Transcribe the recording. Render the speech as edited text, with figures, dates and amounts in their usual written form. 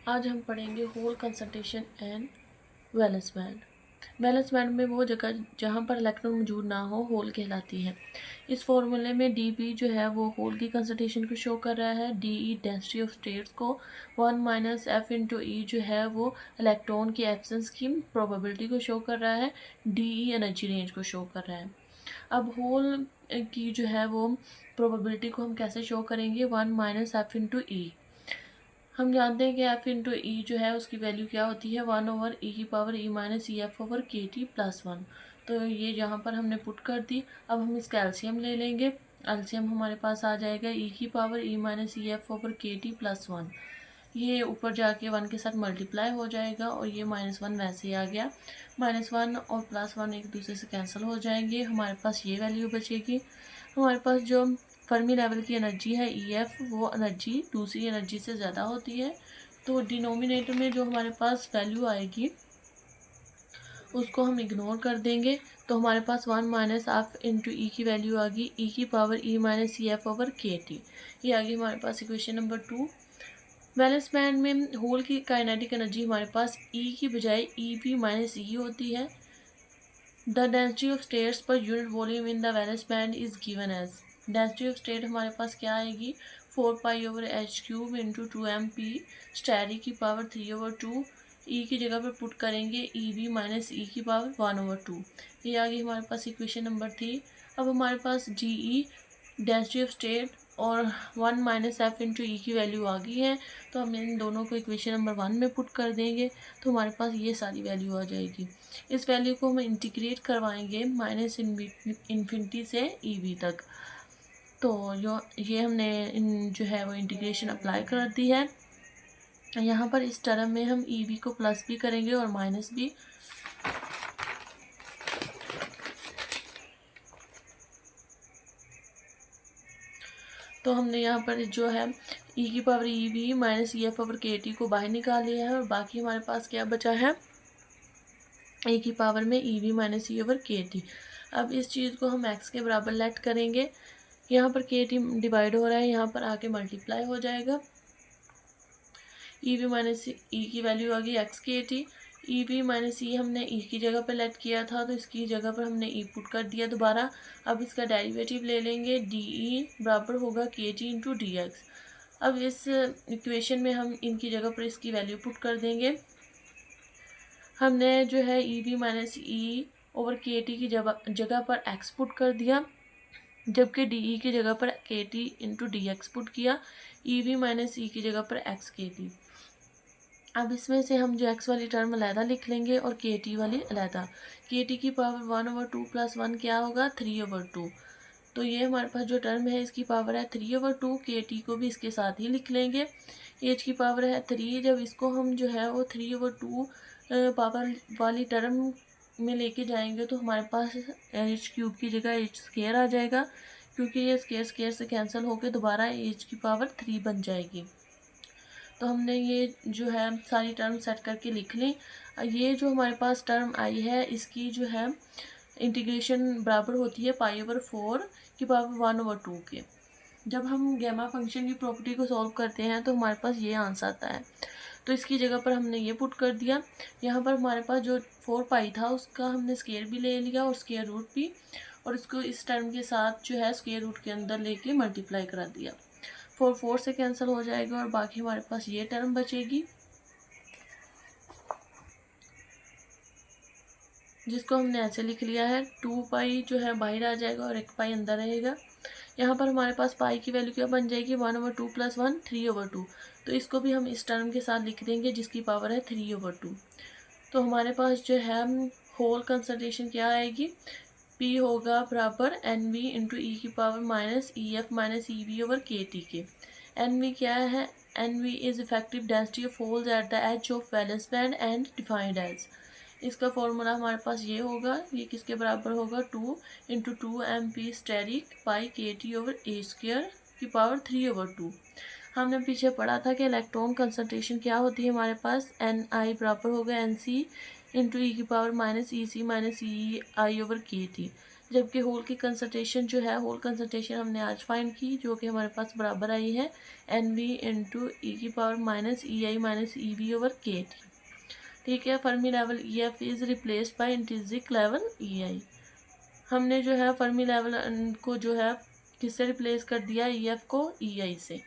आज हम पढ़ेंगे hole concentration and valence band. Valence band में वो जगह जहाँ पर इलेक्ट्रॉन मौजूद ना हो होल कहलाती है। इस फॉर्मूले में डी जो है वो होल की कंसंट्रेशन को शो कर रहा है, डी डेंसिटी ऑफ स्टेट्स को, 1 माइनस एफ इंटू ई जो है वो इलेक्ट्रॉन की एब्सेंस की प्रोबेबिलिटी को शो कर रहा है, डी एनर्जी रेंज को शो कर रहा है। अब होल की जो है वो प्रोबेबिलिटी को हम कैसे शो करेंगे, 1 माइनस एफ इंटू ई। हम जानते हैं कि एफ इंटू ई जो है उसकी वैल्यू क्या होती है, 1/e⁻e−ef/kt+1। तो ये यहाँ पर हमने पुट कर दी। अब हम इसका एलसीएम ले लेंगे। एलसीएम हमारे पास आ जाएगा e⁻e−ef/kt+1। ये ऊपर जाके 1 के साथ मल्टीप्लाई हो जाएगा और ये -1 वैसे ही आ गया। -1 और +1 एक दूसरे से कैंसिल हो जाएंगे, हमारे पास ये वैल्यू बचेगी। हमारे पास जो फर्मी लेवल की एनर्जी है EF, वो एनर्जी दूसरी एनर्जी से ज़्यादा होती है। तो डिनोमिनेटर में जो हमारे पास वैल्यू आएगी उसको हम इग्नोर कर देंगे। तो हमारे पास 1 माइनस एफ इंटू ई की वैल्यू आ गई e⁻e−ef/kt। ये आ गई हमारे पास इक्वेशन नंबर 2। वैलेंस बैंड में होल की काइनेटिक एनर्जी हमारे पास E की बजाय EV-E होती है। The density of states per unit volume in the valence band is given as. Density of state हमारे पास क्या आएगी, 4π/h³ इंटू 2mp स्टेरी की पावर 3/2। ई की जगह पर पुट करेंगे EV-E की पावर 1/2। ये आ गई हमारे पास इक्वेशन नंबर 3। अब हमारे पास DE डेंसिटी ऑफ स्टेट और 1 माइनस एफ इंटू ई की वैल्यू आ गई है, तो हम इन दोनों को इक्वेशन नंबर 1 में पुट कर देंगे तो हमारे पास ये सारी वैल्यू आ जाएगी। इस वैल्यू को हम इंटीग्रेट करवाएंगे माइनस इन्फिनिटी से ईवी तक। तो ये हमने जो है वो इंटीग्रेशन अप्लाई कर दी है। यहाँ पर इस टर्म में हम ईवी को प्लस भी करेंगे और माइनस भी। तो हमने यहाँ पर जो है e⁻EV-EF/kt को बाहर निकाल लिया है और बाकी हमारे पास क्या बचा है, ए की पावर में EV-E/kt। अब इस चीज़ को हम x के बराबर लेट करेंगे। यहाँ पर kt डिवाइड हो रहा है, यहाँ पर आके मल्टीप्लाई हो जाएगा। EV-E की वैल्यू आ गई x/kt। EV-E हमने e की जगह पर लेट किया था तो इसकी जगह पर हमने e पुट कर दिया दोबारा। अब इसका डेरिवेटिव ले लेंगे, dE बराबर होगा kt इंटू dx। अब इस इक्वेशन में हम इनकी जगह पर इसकी वैल्यू पुट कर देंगे। हमने जो है EV-E/kt की जगह पर x पुट कर दिया, जबकि dE की जगह पर kt इंटू dx पुट किया, EV-E की जगह पर x/kt। अब इसमें से हम जो x वाली टर्म अलहदा लिख लेंगे और kt वाली अलहदा। kt की पावर 1/2 + 1 क्या होगा, 3/2। तो ये हमारे पास जो टर्म है इसकी पावर है 3/2। kt को भी इसके साथ ही लिख लेंगे। h की पावर है 3, जब इसको हम जो है वो 3/2 पावर वाली टर्म में लेके जाएंगे तो हमारे पास h³ की जगह h² आ जाएगा, क्योंकि ये स्केयर से कैंसिल होकर दोबारा h की पावर 3 बन जाएगी। तो हमने ये जो है सारी टर्म सेट करके लिख ली। ये जो हमारे पास टर्म आई है इसकी जो है इंटीग्रेशन बराबर होती है π/4 की पावर 1/2 के। जब हम गैमा फंक्शन की प्रॉपर्टी को सॉल्व करते हैं तो हमारे पास ये आंसर आता है। तो इसकी जगह पर हमने ये पुट कर दिया। यहाँ पर हमारे पास जो 4π था उसका हमने स्क्वायर भी ले लिया और स्क्वायर रूट भी, और इसको इस टर्म के साथ जो है स्क्वायर रूट के अंदर लेके मल्टीप्लाई करा दिया। 4 से कैंसिल हो जाएगा और बाकी हमारे पास ये टर्म बचेगी, जिसको हमने ऐसे लिख लिया है। 2π जो है बाहर आ जाएगा और 1π अंदर रहेगा। यहाँ पर हमारे पास पाई की वैल्यू क्या बन जाएगी, 1/2 + 1 3/2। तो इसको भी हम इस टर्म के साथ लिख देंगे जिसकी पावर है 3/2। तो हमारे पास जो है होल कंसंट्रेशन क्या आएगी, P होगा बराबर NV इंटू ई की पावर -EF-EV/kt के। NV क्या है, NV is effective density of holes at the edge of valence band and defined as. इसका फॉर्मूला हमारे पास ये होगा, ये किसके बराबर होगा, 2 इंटू 2mp स्टेरिक पाई kt/a² की पावर 3/2। हमने पीछे पढ़ा था कि इलेक्ट्रॉन कंसंट्रेशन क्या होती है हमारे पास, Ni बराबर होगा Nc इंटू ई की पावर -EC-EI/kt। जबकि होल की कंसंट्रेशन जो है, होल कंसंट्रेशन हमने आज फाइंड की, जो कि हमारे पास बराबर आई है NV इंटू ई की power minus EI minus EV over KT। ठीक है, Fermi level EF is replaced by intrinsic level EI। हमने जो है फर्मी लेवल को जो है किससे रिप्लेस कर दिया, EF को EI से।